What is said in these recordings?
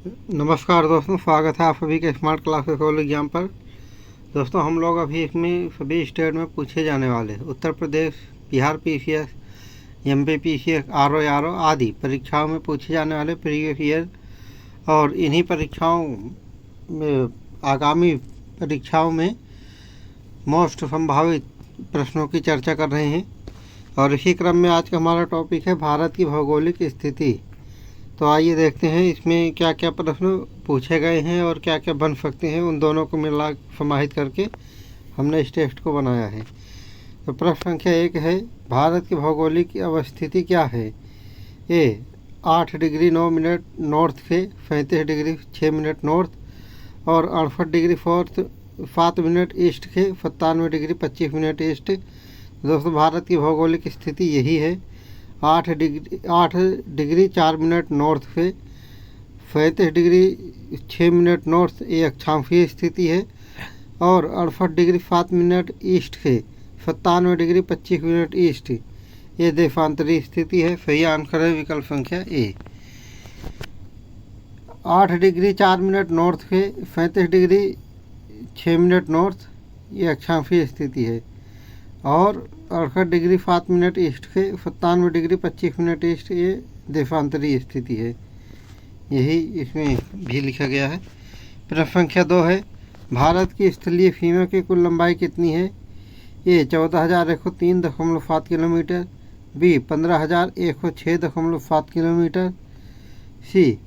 नमस्कार दोस्तों, स्वागत है आप सभी के स्मार्ट क्लास खगोल एग्जाम पर। दोस्तों, हम लोग अभी इसमें सभी स्टेट में पूछे जाने वाले Uttar Pradesh, Bihar PCS, MP PCS, RO आदि परीक्षाओं में पूछे जाने वाले प्रीवियस ईयर और इन्हीं परीक्षाओं में आगामी परीक्षाओं में मोस्ट संभावित प्रश्नों की चर्चा कर रहे हैं। और इसी क्रम में आज का हमारा टॉपिक है भारत की भौगोलिक स्थिति। तो आइए देखते हैं इसमें क्या क्या प्रश्न पूछे गए हैं और क्या क्या बन सकते हैं। उन दोनों को मिला समाहित करके हमने इस टेस्ट को बनाया है। तो प्रश्न संख्या 1 है, भारत की भौगोलिक अवस्थिति क्या है? ए 8 डिग्री 9 मिनट नॉर्थ से 37 डिग्री 6 मिनट नॉर्थ और 68 डिग्री 7 मिनट ईस्ट के 97 डिग्री 25 मिनट ईस्ट। दोस्तों, भारत की भौगोलिक स्थिति यही है। 8 डिग्री 4 मिनट नॉर्थ से 37 डिग्री 6 मिनट नॉर्थ ये अक्षांशीय स्थिति है और 68 डिग्री 7 मिनट ईस्ट से 97 डिग्री 25 मिनट ईस्ट ये देशांतरीय स्थिति है। सही आंसर है विकल्प संख्या ए। 8 डिग्री 4 मिनट नॉर्थ से 37 डिग्री 6 मिनट नॉर्थ ये अक्षांशीय स्थिति है और 68 डिग्री 7 मिनट ईस्ट से 97 डिग्री 25 मिनट ईस्ट ये देशांतरीय स्थिति है। यही इसमें भी लिखा गया है। प्रश्न संख्या 2 है, भारत की स्थलीय सीमा की कुल लंबाई कितनी है? ए 14,103.7 किलोमीटर, बी 15,106.7 किलोमीटर, सी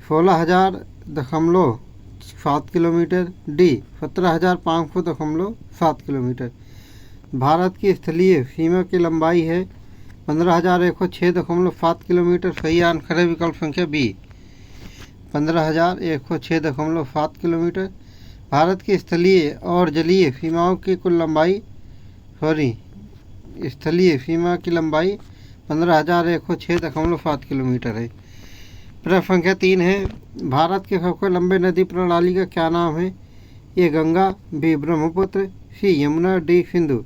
16,000.7 किलोमीटर, डी 17,500.7 किलोमीटर। भारत की स्थलीय सीमा की लंबाई है 15,106.7 किलोमीटर। सही आंसर है विकल्प संख्या बी 15,106.7 किलोमीटर। भारत की स्थलीय और जलीय सीमाओं की कुल लंबाई स्थलीय सीमा की लंबाई 15,106.7 किलोमीटर है। प्रश्न संख्या 3 है, भारत के सबसे लंबे नदी प्रणाली का क्या नाम है? ए गंगा, बी ब्रह्मपुत्र, सी यमुना, डी सिंधु।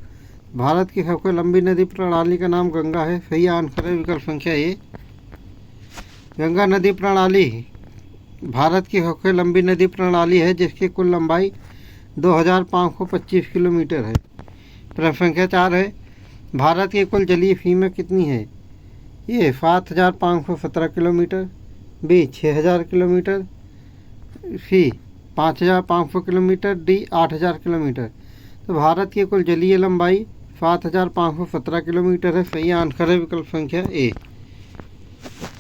भारत की सबसे लंबी नदी प्रणाली का नाम गंगा है। सही आंसर है विकल्प संख्या ए। गंगा नदी प्रणाली भारत की सबसे लंबी नदी प्रणाली है जिसकी कुल लंबाई 2,525 किलोमीटर है। प्रश्न संख्या 4 है, भारत की कुल जलीय सीमा कितनी है? ये 7,517 किलोमीटर, बी 6,000 किलोमीटर, सी 5,500 किलोमीटर, डी 8,000 किलोमीटर। तो भारत की कुल जलीय लंबाई 7,517 किलोमीटर है। सही आंसर है विकल्प संख्या ए।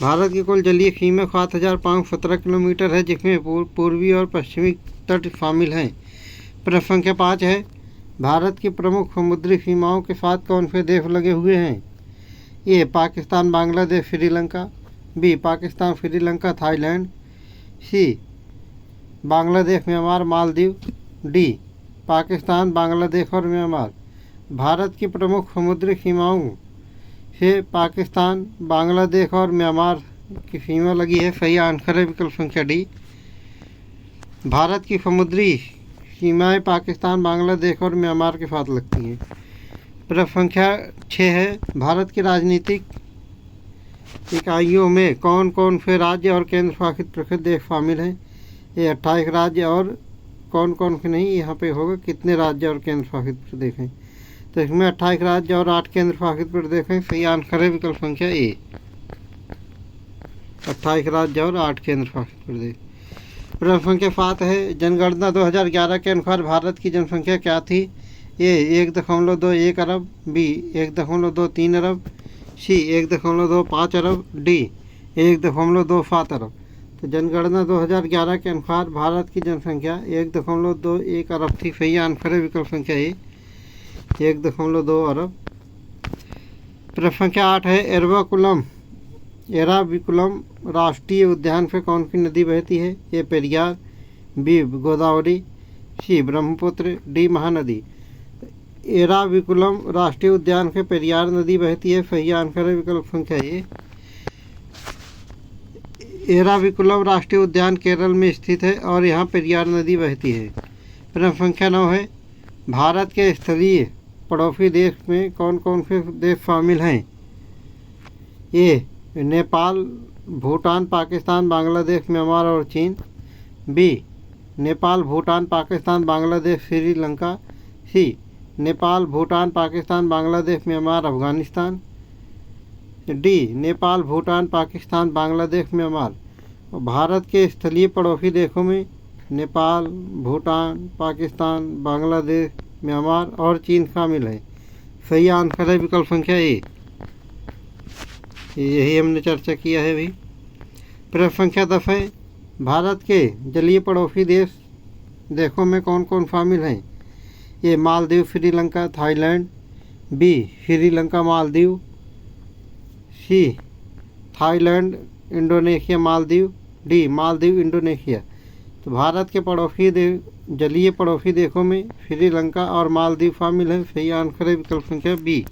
भारत की कुल जलीय सीमा 7,517 किलोमीटर है जिसमें पूर्वी और पश्चिमी तट शामिल हैं। प्रश्न संख्या 5 है, भारत की प्रमुख समुद्री सीमाओं के साथ कौन से देश लगे हुए हैं? ए पाकिस्तान, बांग्लादेश, श्रीलंका, बी पाकिस्तान, श्रीलंका, थाईलैंड, सी बांग्लादेश, म्यांमार, मालदीव, डी पाकिस्तान, बांग्लादेश और म्यांमार। भारत की प्रमुख समुद्री सीमाओं से पाकिस्तान, बांग्लादेश और म्यांमार की सीमा लगी है। सही आंसर है विकल्प संख्या डी। भारत की समुद्री सीमाएं पाकिस्तान, बांग्लादेश और म्यांमार के साथ लगती हैं। प्रश्न संख्या 6 है, भारत की राजनीतिक इकाइयों में कौन कौन से राज्य और केंद्र शासित प्रदेश शामिल हैं? ये 28 राज्य और कौन कौन से नहीं, यहाँ पे होगा कितने राज्य और केंद्र शासित प्रदेश हैं। तो इसमें 28 राज्य और 8 केंद्र शासित प्रदेश हैं। सही आंसर है विकल्प संख्या ए 28 राज्य और 8 केंद्र शासित प्रदेश। प्रश्न संख्या 7 है, जनगणना 2011 के अनुसार भारत की जनसंख्या क्या थी? ए 1.21 अरब, बी 1.23 अरब, सी 1.25 अरब, डी 1.27 अरब। तो जनगणना 2011 के अनुसार भारत की जनसंख्या 1.21 अरब थी। सही आंसर है विकल्प संख्या ए 1.2 अरब। प्रश्न संख्या 8 है, एराविकुलम राष्ट्रीय उद्यान से कौन सी नदी बहती है? ए पेरियार, बी गोदावरी, सी ब्रह्मपुत्र, डी महानदी। एराविकुलम राष्ट्रीय उद्यान से पेरियार नदी बहती है। सही आंसर है विकल्प संख्या ए। एराविकुलम राष्ट्रीय उद्यान केरल में स्थित है और यहाँ पेरियार नदी बहती है। प्रश्न संख्या 9 है, भारत के स्थलीय पड़ोसी देश में कौन कौन से देश शामिल हैं? ए नेपाल, भूटान, पाकिस्तान, बांग्लादेश, म्यांमार और चीन। B Nepal, Bhutan, Pakistan, Bangladesh, Sri Lanka. C Nepal, Bhutan, Pakistan, Bangladesh, Myanmar, Afghanistan. D Nepal, Bhutan, Pakistan, Bangladesh, Myanmar. Bharat के स्थलीय पड़ोसी देशों में नेपाल, भूटान, पाकिस्तान, बांग्लादेश, म्यांमार और चीन शामिल है। सही आंसर है विकल्प संख्या ए। यही हमने चर्चा किया है अभी। प्रश्न संख्या 10 है, भारत के जलीय पड़ोसी देशों में कौन कौन शामिल हैं? A Maldives, Sri Lanka, Thailand. B Sri Lanka, Maldives. C Thailand, Indonesia, Maldives. D Maldives, Indonesia. तो भारत के जलीय पड़ोसी देशों में श्रीलंका और मालदीव शामिल है। सही आंसर है विकल्प संख्या बी,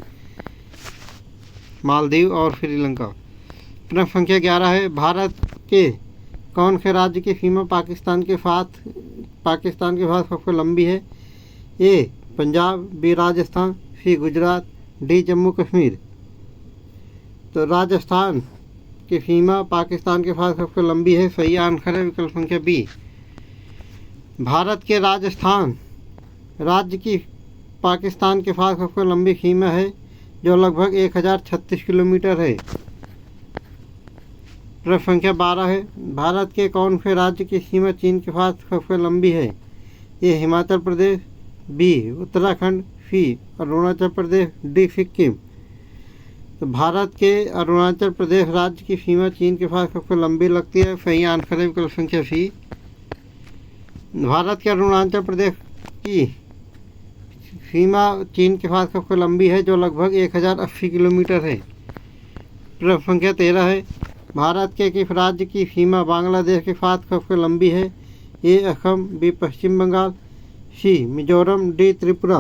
मालदीव और श्रीलंका। प्रश्न संख्या 11 है, भारत के कौन से राज्य की सीमा पाकिस्तान के साथ सबसे लंबी है? ए पंजाब, बी राजस्थान, सी गुजरात, डी जम्मू कश्मीर। तो राजस्थान की सीमा पाकिस्तान के साथ सबसे लंबी है। सही आंसर है विकल्प संख्या बी। भारत के राजस्थान राज्य की पाकिस्तान के साथ सबसे लंबी सीमा है, जो लगभग 1036 किलोमीटर है। प्रश्न संख्या 12 है, भारत के कौन से राज्य की सीमा चीन के साथ सबसे लंबी है? ए हिमाचल प्रदेश, बी उत्तराखंड, सी अरुणाचल प्रदेश, डी सिक्किम। तो भारत के अरुणाचल प्रदेश राज्य की सीमा चीन के साथ सबसे लंबी लगती है। सही आंसर है विकल्प संख्या सी। भारत के अरुणाचल प्रदेश की सीमा चीन के साथ सबसे लंबी है, जो लगभग 1080 किलोमीटर है। प्रश्न संख्या 13 है, भारत के किस राज्य की सीमा बांग्लादेश के साथ सबसे लंबी है? ए असम, बी पश्चिम बंगाल, सी मिजोरम, डी त्रिपुरा।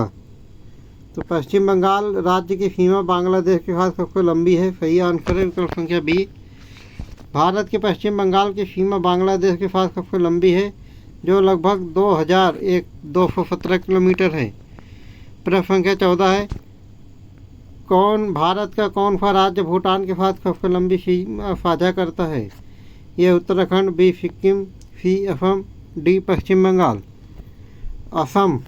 तो पश्चिम बंगाल राज्य की सीमा बांग्लादेश के साथ सबसे लंबी है। सही आंसर है विकल्प संख्या बी। भारत के पश्चिम बंगाल की सीमा बांग्लादेश के साथ सबसे लंबी है, जो लगभग 2217 किलोमीटर है। प्रश्न संख्या 14 है, भारत का कौन सा राज्य भूटान के साथ सबसे लंबी सीमा साझा करता है? ये उत्तराखंड, बी सिक्किम, सी असम, डी पश्चिम बंगाल। असम,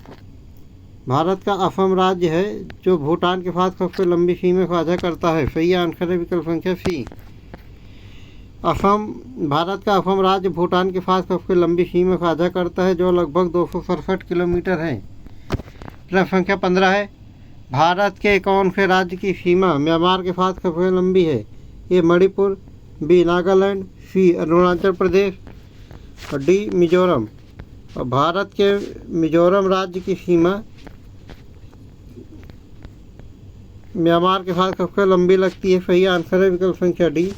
भारत का असम राज्य है जो भूटान के साथ सबसे लंबी सीमा साझा करता है। सही आंसर है विकल्प संख्या सी। असम, भारत का असम राज्य भूटान के साथ सबसे लंबी सीमा साझा करता है, जो लगभग 267 किलोमीटर है। प्रश्न संख्या 15 है, भारत के कौन से राज्य की सीमा म्यांमार के साथ सबसे लंबी है? ए मणिपुर, बी नागालैंड, सी अरुणाचल प्रदेश और डी मिजोरम। और भारत के मिजोरम राज्य की सीमा म्यांमार के साथ सबसे लंबी लगती है। सही आंसर है विकल्प संख्या डी।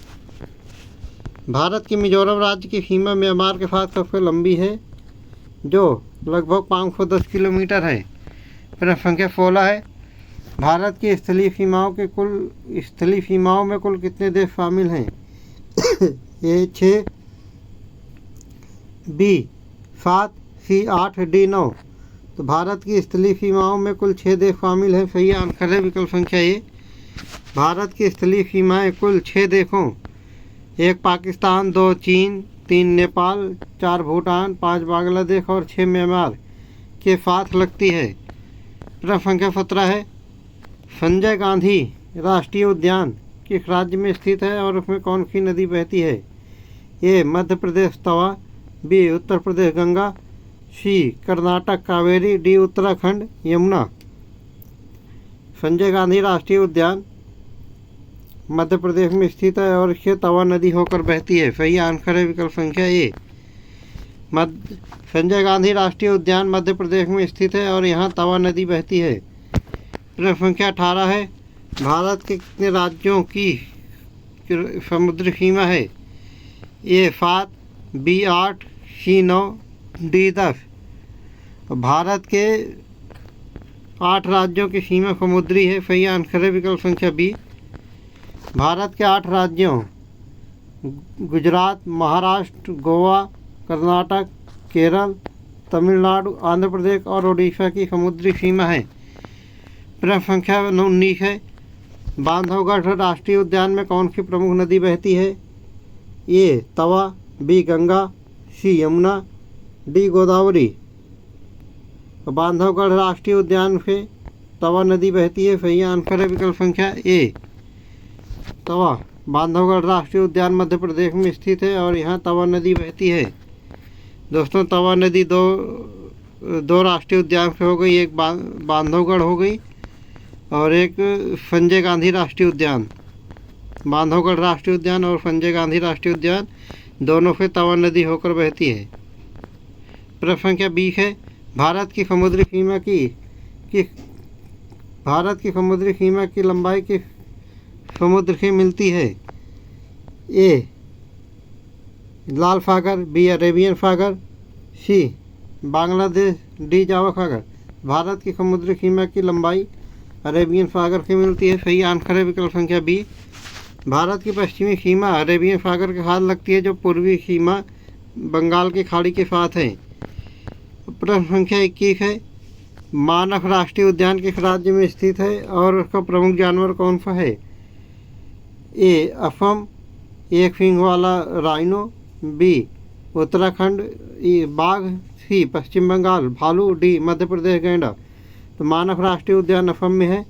भारत की मिजोरम राज्य की सीमा म्यांमार के साथ सबसे लंबी है, जो लगभग 510 किलोमीटर है। प्रश्न संख्या 16 है, भारत की स्थलीय सीमाओं में कुल कितने देश शामिल हैं? ए 6, बी 7, सी 8, डी 9। तो भारत की स्थलीय सीमाओं में कुल 6 देश शामिल हैं। सही आंसर है विकल्प संख्या ए। भारत की स्थलीय सीमाएं कुल 6 देशों, 1 पाकिस्तान, 2 चीन, 3 नेपाल, 4 भूटान, 5 बांग्लादेश और 6 म्यांमार के साथ लगती है। प्रश्न संख्या 17 है, संजय गांधी राष्ट्रीय उद्यान किस राज्य में स्थित है और उसमें कौन सी नदी बहती है? ए मध्य प्रदेश तवा, बी उत्तर प्रदेश गंगा, सी कर्नाटक कावेरी, डी उत्तराखंड यमुना। संजय गांधी राष्ट्रीय उद्यान मध्य प्रदेश में स्थित है और इससे तवा नदी होकर बहती है। सही आंसर है विकल्प संख्या ए। संजय गांधी राष्ट्रीय उद्यान मध्य प्रदेश में स्थित है और यहाँ तवा नदी बहती है। प्रश्न संख्या 18 है, भारत के कितने राज्यों की समुद्री सीमा है? ए 7, बी 8, सी 9, डी 10। भारत के 8 राज्यों की सीमा समुद्री है। सही आंसर है विकल्प संख्या बी। भारत के 8 राज्यों गुजरात, महाराष्ट्र, गोवा, कर्नाटक, केरल, तमिलनाडु, आंध्र प्रदेश और उड़ीसा की समुद्री सीमा है। प्रश्न संख्या 19 है, बांधवगढ़ राष्ट्रीय उद्यान में कौन सी प्रमुख नदी बहती है? ए तवा, बी गंगा, सी यमुना, डी गोदावरी। बांधवगढ़ राष्ट्रीय उद्यान से तवा नदी बहती है। सही आंसर है विकल्प संख्या ए तवा। बांधवगढ़ राष्ट्रीय उद्यान मध्य प्रदेश में स्थित है और यहाँ तवा नदी बहती है। दोस्तों, तवा नदी दो राष्ट्रीय उद्यान से हो गई, एक बांधवगढ़ हो गई और एक संजय गांधी राष्ट्रीय उद्यान। बांधवगढ़ राष्ट्रीय उद्यान और संजय गांधी राष्ट्रीय उद्यान दोनों से तवा नदी होकर बहती है। प्रश्न संख्या 20 है, भारत की समुद्री सीमा की लंबाई किस समुद्र से मिलती है? ए लाल सागर, बी अरेबियन सागर, सी बांग्लादेश, डी जावा सागर। भारत की समुद्री सीमा की लंबाई अरेबियन सागर से मिलती है। सही आंसर है विकल्प संख्या बी। भारत की पश्चिमी सीमा अरेबियन सागर के साथ लगती है, जो पूर्वी सीमा बंगाल की खाड़ी के साथ है। प्रश्न संख्या 21 है, मानस राष्ट्रीय उद्यान किस राज्य में स्थित है और उसका प्रमुख जानवर कौन सा है? ए असम, एक सींग वाला राइनो, बी उत्तराखंड बाघ, सी पश्चिम बंगाल भालू, डी मध्य प्रदेश गैंडा। तो मानस राष्ट्रीय उद्यान असम में है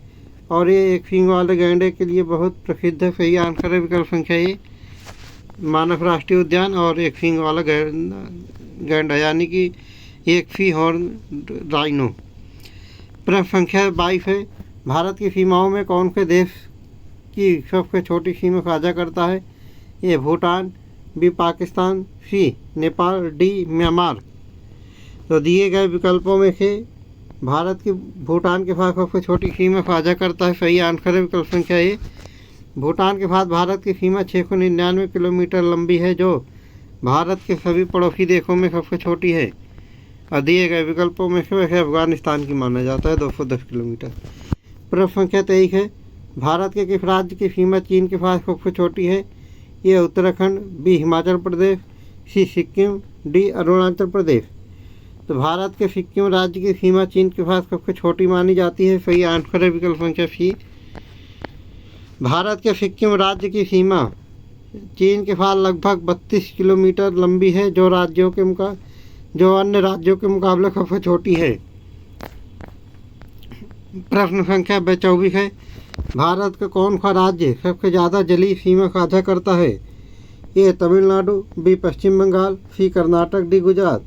और ये एक सींग वाले गैंडे के लिए बहुत प्रसिद्ध है। सही आंसर है विकल्प संख्या ए मानस राष्ट्रीय उद्यान और एक सींग वाला गैंडा, यानी कि एक सी हॉर्न राइनो। प्रश्न संख्या 22 है, भारत की सीमाओं में कौन से देश की सबसे छोटी सीमा साझा करता है? ए भूटान, बी पाकिस्तान, सी नेपाल, डी म्यांमार। तो दिए गए विकल्पों में से भारत की भूटान के साथ सबसे छोटी सीमा साझा करता है। सही आंसर है विकल्प संख्या ए भूटान के साथ भारत की सीमा 699 किलोमीटर लंबी है, जो भारत के सभी पड़ोसी देशों में सबसे छोटी है। और दिए गए विकल्पों में से वैसे अफगानिस्तान की माना जाता है 210 किलोमीटर। प्रश्न संख्या 23 है, भारत के किस राज्य की सीमा चीन के साथ सबसे छोटी है? ये उत्तराखंड, बी हिमाचल प्रदेश, सी सिक्किम, डी अरुणाचल प्रदेश। तो भारत के सिक्किम राज्य की सीमा चीन के साथ सबसे छोटी मानी जाती है। सही आंसर है विकल्प संख्या सी। भारत के सिक्किम राज्य की सीमा चीन के साथ लगभग 32 किलोमीटर लंबी है, जो अन्य राज्यों के मुकाबले सबसे छोटी है। प्रश्न संख्या 24 है, भारत का कौन सा राज्य सबसे ज़्यादा जलीय सीमा साझा करता है? ए तमिलनाडु, बी पश्चिम बंगाल, सी कर्नाटक, डी गुजरात।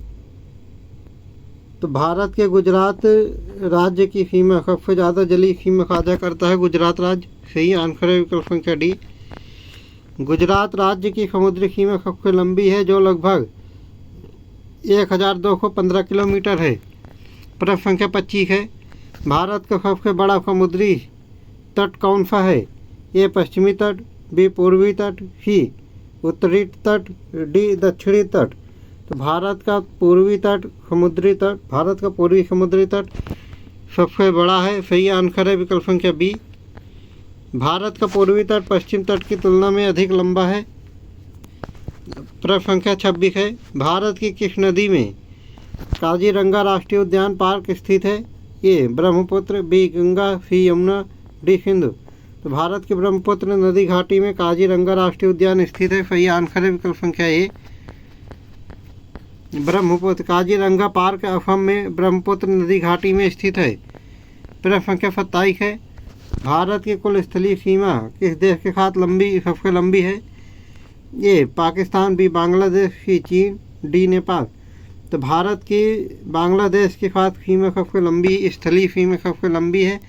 तो भारत के गुजरात राज्य की सीमा सबसे ज़्यादा जलीय सीमा साझा करता है गुजरात राज्य। सही आंसर है विकल्प संख्या डी। गुजरात राज्य की समुद्री सीमा सबसे लंबी है, जो लगभग 1215 किलोमीटर है। प्रश्न संख्या 25 है, भारत का सबसे बड़ा समुद्री तट कौन सा है? ए पश्चिमी तट, बी पूर्वी तट, सी उत्तरी तट, डी दक्षिणी तट। तो भारत का पूर्वी समुद्री तट सबसे बड़ा है। सही आंसर है विकल्प संख्या बी। भारत का पूर्वी तट पश्चिम तट की तुलना में अधिक लंबा है। प्रश्न संख्या 26 है, भारत की किस नदी में काजीरंगा राष्ट्रीय उद्यान पार्क स्थित है? ए ब्रह्मपुत्र, बी गंगा, सी यमुना, डी सिंधु। तो भारत की ब्रह्मपुत्र नदी घाटी में काजीरंगा राष्ट्रीय उद्यान स्थित है। सही आंसर है विकल्प संख्या ए ब्रह्मपुत्र। काजीरंगा पार्क असम में ब्रह्मपुत्र नदी घाटी में स्थित है। प्रश्न संख्या 27 है, भारत की कुल स्थलीय सीमा किस देश के साथ सबसे लंबी है? ए पाकिस्तान, बी बांग्लादेश, सी चीन, डी नेपाल। तो भारत की बांग्लादेश के साथ सीमा सबसे लंबी स्थलीय सीमा सबसे लंबी है।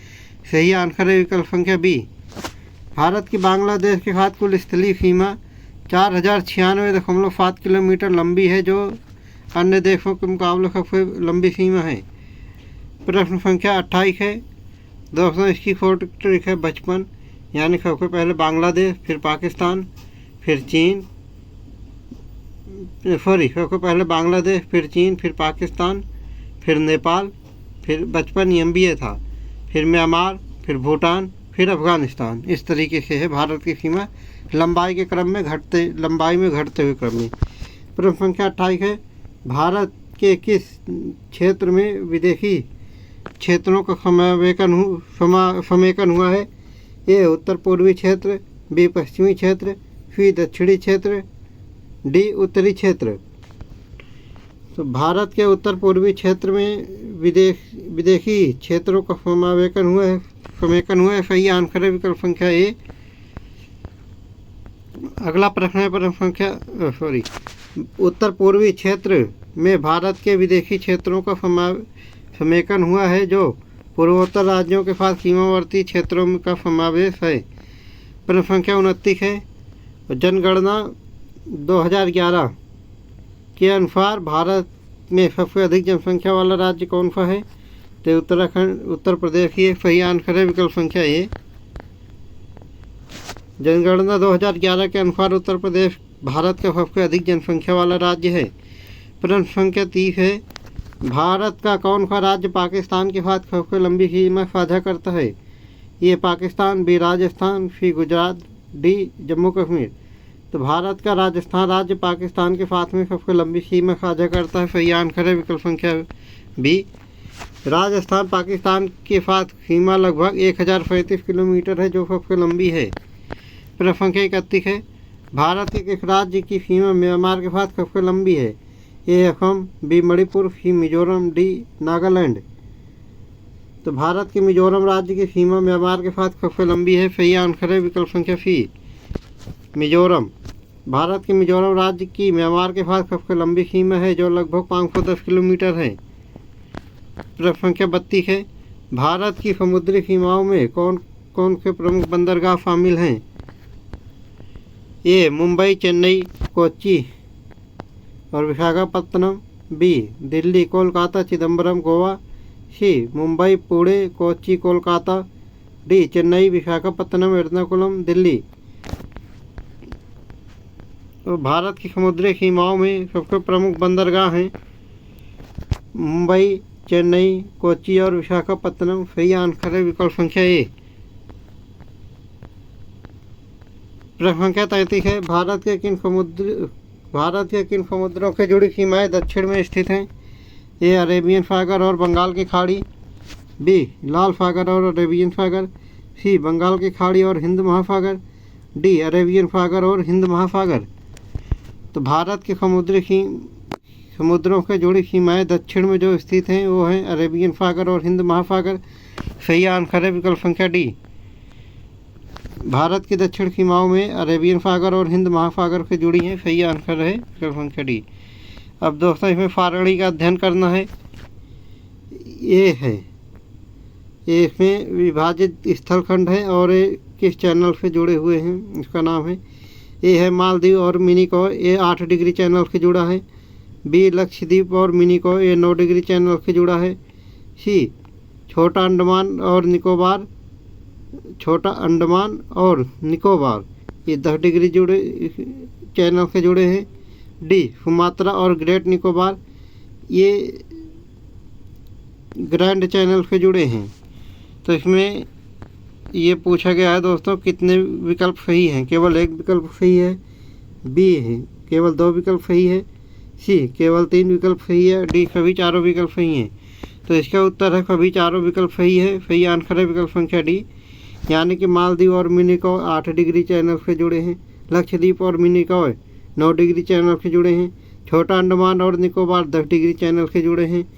सही आंसर है विकल्प संख्या बी। भारत की बांग्लादेश के साथ कुल स्थलीय सीमा 4096.7 किलोमीटर लंबी है, जो अन्य देशों के मुकाबले सबसे लंबी सीमा है। प्रश्न संख्या 28 है, दोस्तों इसकी फोटो ट्रिक है 55, यानी सबसे पहले बांग्लादेश, फिर पाकिस्तान, फिर चीन, सबसे पहले बांग्लादेश, फिर चीन, फिर पाकिस्तान, फिर नेपाल, फिर 55 MBA था, फिर म्यांमार, फिर भूटान, फिर अफगानिस्तान। इस तरीके से है भारत की सीमा लंबाई में घटते हुए क्रम में। प्रश्न संख्या 28 है, भारत के किस क्षेत्र में विदेशी क्षेत्रों का समेकन हुआ है? ए उत्तर पूर्वी क्षेत्र, बी पश्चिमी क्षेत्र, सी दक्षिणी क्षेत्र, डी उत्तरी क्षेत्र। तो भारत के उत्तर पूर्वी क्षेत्र में विदेशी क्षेत्रों का समेकन हुआ है। सही आंसर है विकल्प संख्या ए। अगला प्रश्न है उत्तर पूर्वी क्षेत्र में भारत के विदेशी क्षेत्रों का समेकन हुआ है जो पूर्वोत्तर राज्यों के साथ सीमावर्ती क्षेत्रों का समावेश है। प्रश्न संख्या 29 है। जनगणना 2011 के अनुसार भारत में सबसे अधिक जनसंख्या वाला राज्य कौन सा है? तो उत्तर प्रदेश ही सही आंसर है विकल्प संख्या ए। जनगणना 2011 के अनुसार उत्तर प्रदेश भारत का सबसे अधिक जनसंख्या वाला राज्य है। प्रश्न संख्या 30 है। भारत का कौन सा राज्य पाकिस्तान के साथ सबसे लंबी सीमा साझा करता है? ये पाकिस्तान, बी राजस्थान, सी गुजरात, डी जम्मू कश्मीर। तो भारत का राजस्थान राज्य पाकिस्तान के साथ में सबसे लंबी सीमा साझा करता है। सही आंसर है विकल्प संख्या बी। राजस्थान पाकिस्तान के साथ सीमा लगभग 1035 किलोमीटर है जो सबसे लंबी है। प्रश्न संख्या 31 है। भारत के किस राज्य की सीमा म्यांमार के साथ सबसे लंबी है? ए असम, बी मणिपुर, सी मिजोरम, डी नागालैंड। तो भारत के मिजोरम राज्य की सीमा म्यांमार के साथ सबसे लंबी है। सही आंसर है विकल्प संख्या सी मिजोरम। भारत के मिजोरम राज्य की म्यांमार के साथ सबसे लंबी सीमा है जो लगभग 510 किलोमीटर है। प्रश्न संख्या 32 है। भारत की समुद्री सीमाओं में कौन कौन से प्रमुख बंदरगाह शामिल हैं? ए मुंबई, चेन्नई, कोच्चि और विशाखापत्तनम, बी दिल्ली, कोलकाता, चिदम्बरम, गोवा, सी मुंबई, पुणे, कोच्चि, कोलकाता, डी चेन्नई, विशाखापत्तनम, एर्नाकुलम, दिल्ली। तो भारत की समुद्री सीमाओं में सबसे प्रमुख बंदरगाह हैं मुंबई, चेन्नई, कोच्चि और विशाखापत्तनम। सही आंसर है विकल्प संख्या ए। प्रश्न संख्या 33 है। भारत के किन समुद्रों से जुड़ी सीमाएं दक्षिण में स्थित हैं? ए अरेबियन सागर और बंगाल की खाड़ी, बी लाल सागर और अरेबियन सागर, सी बंगाल की खाड़ी और हिंद महासागर, डी अरेबियन सागर और हिंद महासागर। तो भारत के समुद्रों से जुड़ी सीमाएं दक्षिण में जो स्थित हैं वो हैं अरेबियन सागर और हिंद महासागर। सही आंसर है विकल्प संख्या डी। भारत की दक्षिण सीमाओं में अरेबियन सागर और हिंद महासागर से जुड़ी हैं। सही आंसर है विकल्प संख्या डी। अब दोस्तों इसमें सारणी का अध्ययन करना है। ये है इसमें विभाजित स्थलखंड है और ये किस चैनल से जुड़े हुए हैं इसका नाम है। ए है मालदीव और मिनिकॉय, ये 8 डिग्री चैनल से जुड़ा है। बी लक्षद्वीप और मिनिकॉय, ये 9 डिग्री चैनल से जुड़ा है। सी छोटा अंडमान और निकोबार, ये 10 डिग्री चैनल से जुड़े हैं। डी सुमात्रा और ग्रेट निकोबार, ये ग्रैंड चैनल से जुड़े हैं। तो इसमें ये पूछा गया है दोस्तों कितने विकल्प सही हैं? केवल एक विकल्प सही है, बी है केवल 2 विकल्प सही है, सी केवल 3 विकल्प सही है, डी सभी चारों विकल्प सही हैं। तो इसका उत्तर है सभी चारों विकल्प सही है। सही आंसर है विकल्प संख्या डी। यानी कि मालदीव और मिनिकॉय 8 डिग्री चैनल से जुड़े हैं, लक्षद्वीप और मिनिकॉय 9 डिग्री चैनल से जुड़े हैं, छोटा अंडमान और निकोबार 10 डिग्री चैनल से जुड़े हैं,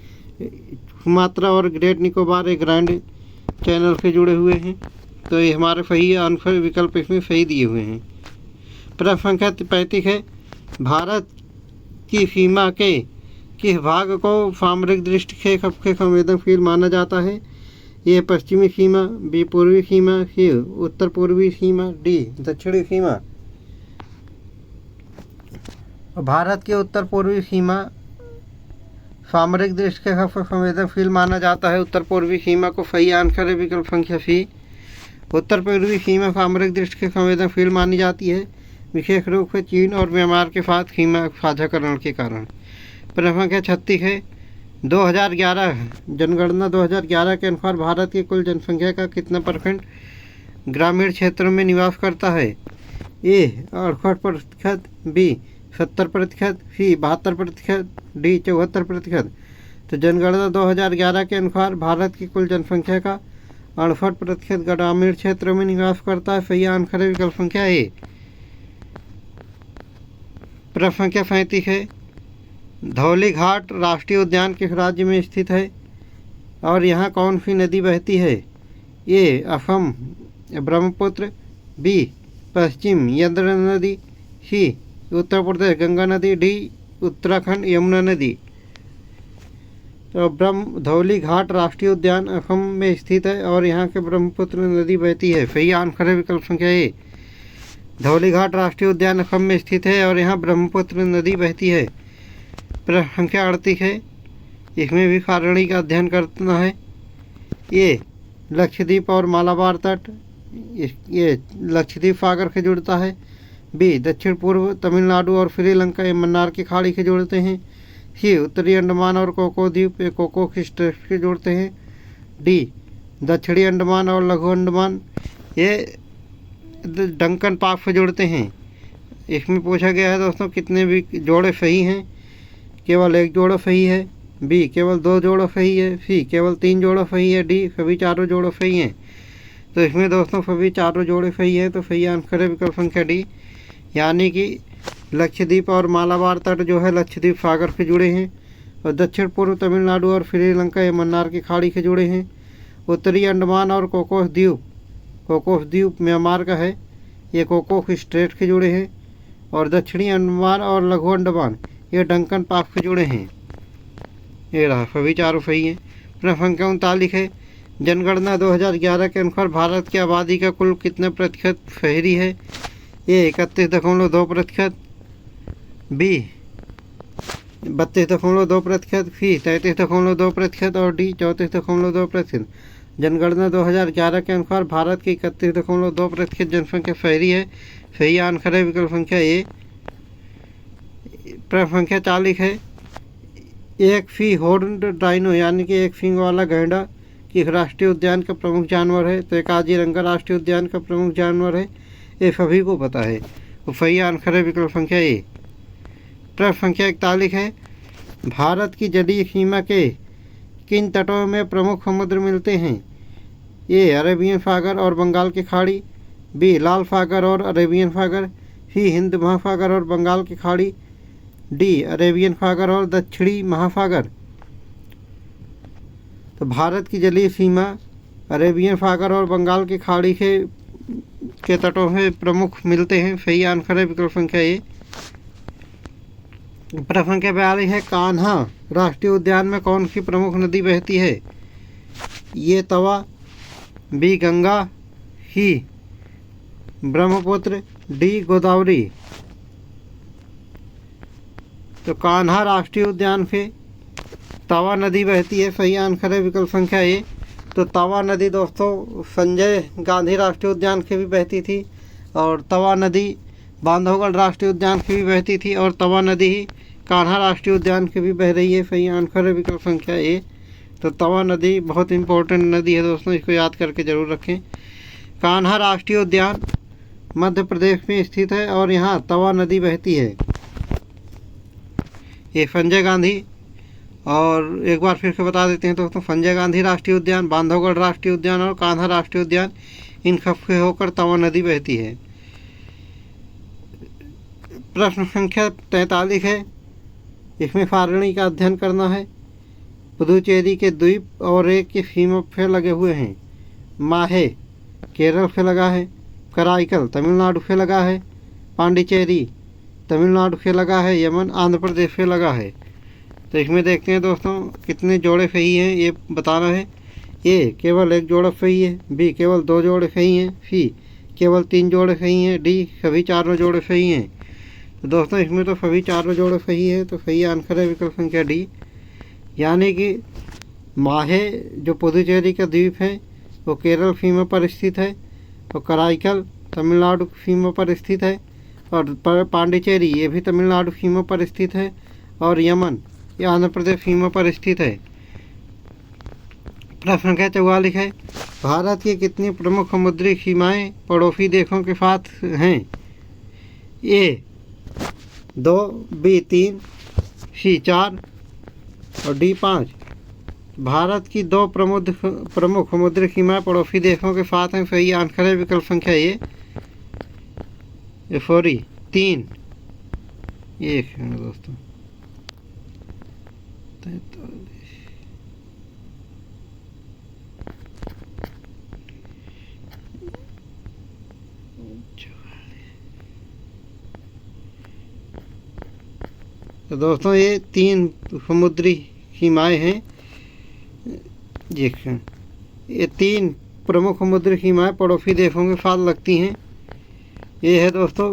सुमात्रा और ग्रेट निकोबार एक ग्रैंड चैनल से जुड़े हुए हैं। तो ये हमारे सही आंसर विकल्प इसमें सही दिए हुए हैं। प्रश्न संख्या 35 है। भारत की सीमा के किस भाग को सामरिक दृष्टि से सबसे संवेदनशील माना जाता है? ये पश्चिमी सीमा, बी पूर्वी सीमा, सी उत्तर पूर्वी सीमा, डी दक्षिणी सीमा। भारत की उत्तर पूर्वी सीमा सामरिक दृष्टि से सबसे संवेदनशील माना जाता है उत्तर पूर्वी सीमा को। सही आंसर है विकल्प संख्या सी। उत्तर पूर्वी सीमा सामरिक दृष्टि से संवेदनशील मानी जाती है, विशेष रूप से चीन और म्यांमार के साथ सीमा साझाकरण के कारण। प्रश्न संख्या 36 है। 2011 जनगणना 2011 के अनुसार भारत की कुल जनसंख्या का कितना % ग्रामीण क्षेत्रों में निवास करता है? ए 68%, बी 70%, सी 72%, डी 74%। तो जनगणना 2011 के अनुसार भारत की कुल जनसंख्या का 68% ग्रामीण क्षेत्रों में निवास करता है। सही आंसर है विकल्प संख्या ए। प्रश्न संख्या 35 है, धौली घाट राष्ट्रीय उद्यान किस राज्य में स्थित है और यहाँ कौन सी नदी बहती है? ए असम ब्रह्मपुत्र, बी पश्चिम यमुना नदी, सी उत्तर प्रदेश गंगा नदी, डी उत्तराखंड यमुना नदी। तो धौली घाट राष्ट्रीय उद्यान असम में स्थित है और यहाँ के ब्रह्मपुत्र नदी बहती है। सही आंसर है विकल्प संख्या ए। धौली घाट राष्ट्रीय उद्यान असम में स्थित है और यहाँ ब्रह्मपुत्र नदी बहती है। प्रश्न संख्या 38 है, इसमें भी सारणी का अध्ययन करना है। ये लक्षद्वीप और मालाबार तट, ये लक्षद्वीप सागर से जुड़ता है। बी दक्षिण पूर्व तमिलनाडु और श्रीलंका ये मन्नार की खाड़ी से जोड़ते हैं। सी उत्तरी अंडमान और कोको द्वीप ये कोको स्ट्रेट से जोड़ते हैं। डी दक्षिणी अंडमान और लघु अंडमान ये डंकन पाक से जोड़ते हैं। इसमें पूछा गया है दोस्तों कितने भी जोड़े सही हैं? केवल एक जोड़ा सही है, बी केवल 2 जोड़ा सही है, सी केवल 3 जोड़ा सही है, डी सभी चारों जोड़े सही हैं। तो इसमें दोस्तों सभी चारों जोड़े सही है, तो सही आंसर है विकल्प संख्या डी, यानी कि लक्षद्वीप और मालाबार तट जो है लक्षद्वीप सागर से जुड़े हैं और दक्षिण पूर्व तमिलनाडु और श्रीलंका ये मन्नार की खाड़ी से जुड़े हैं। उत्तरी अंडमान और कोकोस द्वीप म्यांमार का है, ये कोको स्ट्रेट से जुड़े हैं और दक्षिणी अंडमान और लघु अंडमान ये डंकन पाक से जुड़े हैं। ये रहा सभी चारों सही हैं। प्रश्न संख्या 39 है, जनगणना 2011 के अनुसार भारत की आबादी का कुल कितने प्रतिशत शहरी है? ए 31.2%, बी 32.2%, सी 33.2% और डी 34.2%। जनगणना 2011 के अनुसार भारत की 31.2% जनसंख्या शहरी है। सही आंसर है विकल्प संख्या ए। प्रश्न संख्या 40 है, एक सी हॉर्न्ड डायनो यानी कि एक सींग वाला गैंडा किस राष्ट्रीय उद्यान का प्रमुख जानवर है? तो काजीरंगा राष्ट्रीय उद्यान का प्रमुख जानवर है, ये सभी को पता है। तो सही आंसर है विकल्प संख्या ए। प्रश्न संख्या 41 है, भारत की जलीय सीमा के किन तटों में प्रमुख समुद्र मिलते हैं? ए अरेबियन सागर और बंगाल की खाड़ी, बी लाल सागर और अरेबियन सागर, सी हिंद महासागर और बंगाल की खाड़ी, डी अरेबियन सागर और दक्षिणी महासागर। तो भारत की जलीय सीमा अरेबियन सागर और बंगाल की खाड़ी के तटों में प्रमुख मिलते हैं। सही आंसर है विकल्प संख्या ए। प्रश्न संख्या 42 है, कान्हा राष्ट्रीय उद्यान में कौन सी प्रमुख नदी बहती है? ये तवा, बी गंगा, सी ब्रह्मपुत्र, डी गोदावरी। तो कान्हा राष्ट्रीय उद्यान से तवा नदी बहती है। सही आंसर है विकल्प संख्या ए। तो तवा नदी दोस्तों संजय गांधी राष्ट्रीय उद्यान से भी बहती थी और तवा नदी बांधवगढ़ राष्ट्रीय उद्यान से भी बहती थी और तवा नदी ही कान्हा राष्ट्रीय उद्यान से भी बह रही है। सही आंसर है विकल्प संख्या ए। तो तवा नदी बहुत इंपॉर्टेंट नदी है दोस्तों, इसको याद करके ज़रूर रखें। कान्हा राष्ट्रीय उद्यान मध्य प्रदेश में स्थित है और यहाँ तवा नदी बहती है। ये संजय गांधी, और एक बार फिर से बता देते हैं दोस्तों, संजय गांधी राष्ट्रीय उद्यान, बांधवगढ़ राष्ट्रीय उद्यान और कान्हा राष्ट्रीय उद्यान, इन सबसे होकर तवा नदी बहती है। प्रश्न संख्या 43 है, इसमें सारणी का अध्ययन करना है। पुदुचेरी के द्वीप और एक की सीमा पे लगे हुए हैं। माहे केरल से लगा है, कराईकल तमिलनाडु से लगा है, पांडिचेरी तमिलनाडु से लगा है, यमन आंध्र प्रदेश से लगा है। तो इसमें देखते हैं दोस्तों कितने जोड़े सही हैं ये बताना है। ए केवल 1 जोड़ा सही है, बी केवल 2 जोड़े सही हैं, सी केवल 3 जोड़े सही हैं, डी सभी चारों जोड़े सही हैं। तो दोस्तों इसमें तो सभी चारों जोड़े सही है, तो सही आंसर है विकल्प संख्या डी, यानी कि माहे जो पुदुचेरी का द्वीप है वो केरल सीमा पर स्थित है और कराईकल तमिलनाडु सीमा पर स्थित है और पांडिचेरी ये भी तमिलनाडु सीमा पर स्थित है और यमन ये आंध्र प्रदेश सीमा पर स्थित है। प्रश्न संख्या 44 है, भारत की कितनी प्रमुख समुद्री सीमाएं पड़ोसी देशों के साथ हैं? ए 2, बी 3, सी 4 और डी 5। भारत की 2 प्रमुख समुद्री सीमाएं पड़ोसी देशों के साथ हैं। सही आंसर है विकल्प संख्या ए 3। एक सेकंड दोस्तों, 43, तो दोस्तों ये 3 समुद्री सीमाएं हैं। ये 3 प्रमुख समुद्री सीमाएं पड़ोसी देशों के साथ लगती हैं। ये है दोस्तों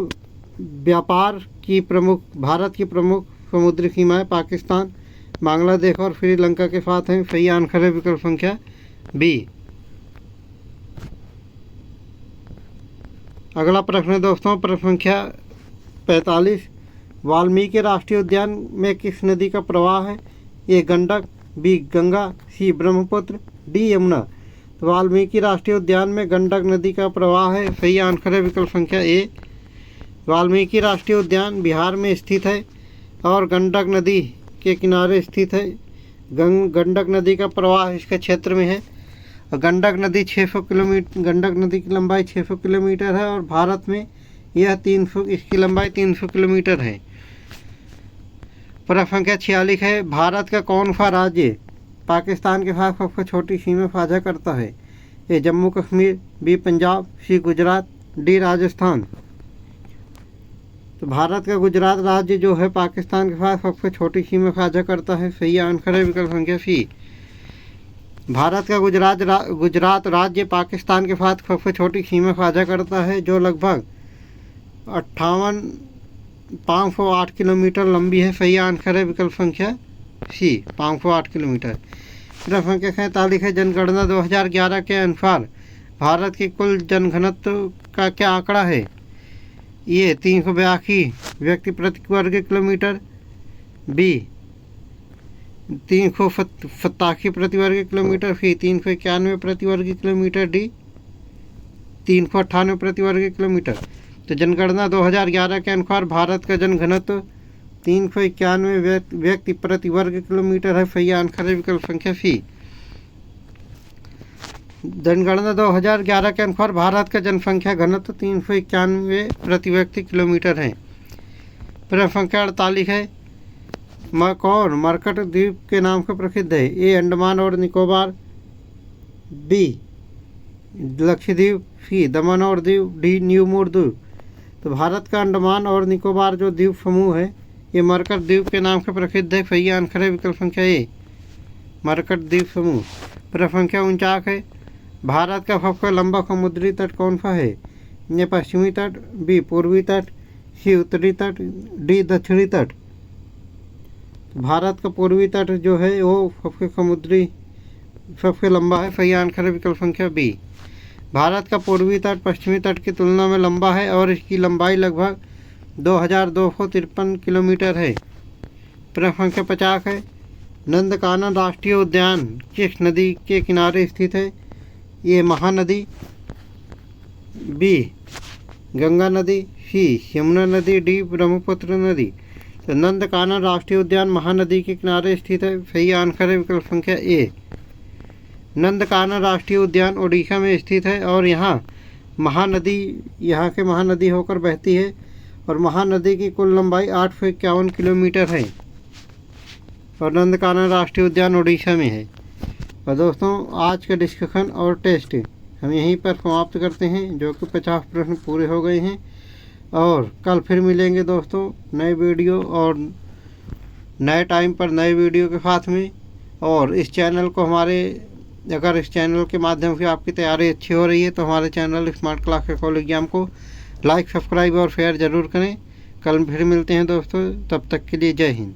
व्यापार की प्रमुख, भारत की प्रमुख समुद्री सीमाएं पाकिस्तान, बांग्लादेश और श्रीलंका के साथ हैं। सही आंसर है विकल्प संख्या बी। अगला प्रश्न है दोस्तों, प्रश्न संख्या 45, वाल्मीकि राष्ट्रीय उद्यान में किस नदी का प्रवाह है? ए गंडक, बी गंगा, सी ब्रह्मपुत्र, डी यमुना। तो वाल्मीकि राष्ट्रीय उद्यान में गंडक नदी का प्रवाह है। सही आंसर है विकल्प संख्या ए। वाल्मीकि राष्ट्रीय उद्यान बिहार में स्थित है और गंडक नदी के किनारे स्थित है। गंडक नदी का प्रवाह इसके क्षेत्र में है। गंडक नदी 600 किलोमीटर, गंडक नदी की लंबाई 600 किलोमीटर है और भारत में यह 300, इसकी लंबाई 300 किलोमीटर है। प्रश्न संख्या 46 है, भारत का कौन सा राज्य पाकिस्तान के साथ सबसे छोटी सीमा साझा करता है? ए जम्मू कश्मीर, बी पंजाब, सी गुजरात, डी राजस्थान। तो भारत का गुजरात राज्य जो है पाकिस्तान के साथ सबसे छोटी सीमा साझा करता है। सही आंसर है विकल्प संख्या सी। भारत का गुजरात राज्य पाकिस्तान के साथ सबसे छोटी सीमा साझा करता है, जो लगभग 508 किलोमीटर लंबी है। सही आंसर है विकल्प संख्या सी, 508 किलोमीटर। प्रश्न संख्या 47 है, जनगणना 2011 के अनुसार भारत के कुल जनघनत्व का क्या आंकड़ा है? ये 382 व्यक्ति प्रति वर्ग किलोमीटर, बी 387 प्रति वर्ग किलोमीटर, सी 391 प्रति वर्ग किलोमीटर, डी 398 प्रति वर्ग किलोमीटर। तो जनगणना 2011 के अनुसार भारत का जनघनत्व 391 व्यक्ति प्रति वर्ग किलोमीटर है। सही आंसर है विकल्प संख्या सी। जनगणना 2011 के अनुसार भारत का जनसंख्या घनत्व 391 प्रति व्यक्ति किलोमीटर है। प्रश्न संख्या 48 है, कौन मरकट द्वीप के नाम से प्रसिद्ध है? ए अंडमान और निकोबार, बी लक्षद्वीप, सी दमन और दीव, डी न्यू द्वीप। तो भारत का अंडमान और निकोबार जो द्वीप समूह है ये मरकट द्वीप के नाम से प्रसिद्ध है। सही आंसर है विकल्प संख्या ए, मरकट द्वीप समूह। प्रश्न संख्या 49 है, भारत का सबसे लंबा समुद्री तट कौन सा है? ये पश्चिमी तट, बी पूर्वी तट, सी उत्तरी तट, डी दक्षिणी तट। भारत का पूर्वी तट जो है वो सबसे लंबा है। सही आंसर है विकल्प संख्या बी। भारत का पूर्वी तट पश्चिमी तट की तुलना में लंबा है और इसकी लंबाई लगभग 2253 किलोमीटर है। प्रश्न संख्या 50 है, नंदकानन राष्ट्रीय उद्यान किस नदी के किनारे स्थित है? ये महानदी, बी गंगा नदी, सी यमुना नदी, डी ब्रह्मपुत्र नदी। तो नंदकानन राष्ट्रीय उद्यान महानदी के किनारे स्थित है। सही आंसर है विकल्प संख्या ए। नंदकानन राष्ट्रीय उद्यान ओडिशा में स्थित है और यहाँ के महानदी होकर बहती है और महानदी की कुल लंबाई 851 किलोमीटर है और नंदकानन राष्ट्रीय उद्यान ओडिशा में है। और दोस्तों आज का डिस्कशन और टेस्ट हम यहीं पर समाप्त करते हैं, जो कि 50 प्रश्न पूरे हो गए हैं। और कल फिर मिलेंगे दोस्तों नए वीडियो और नए टाइम पर नए वीडियो के साथ में। और इस चैनल को अगर इस चैनल के माध्यम से आपकी तैयारी अच्छी हो रही है तो हमारे चैनल स्मार्ट क्लास खगोल विज्ञान को लाइक, सब्सक्राइब और शेयर ज़रूर करें। कल फिर मिलते हैं दोस्तों, तब तक के लिए जय हिंद।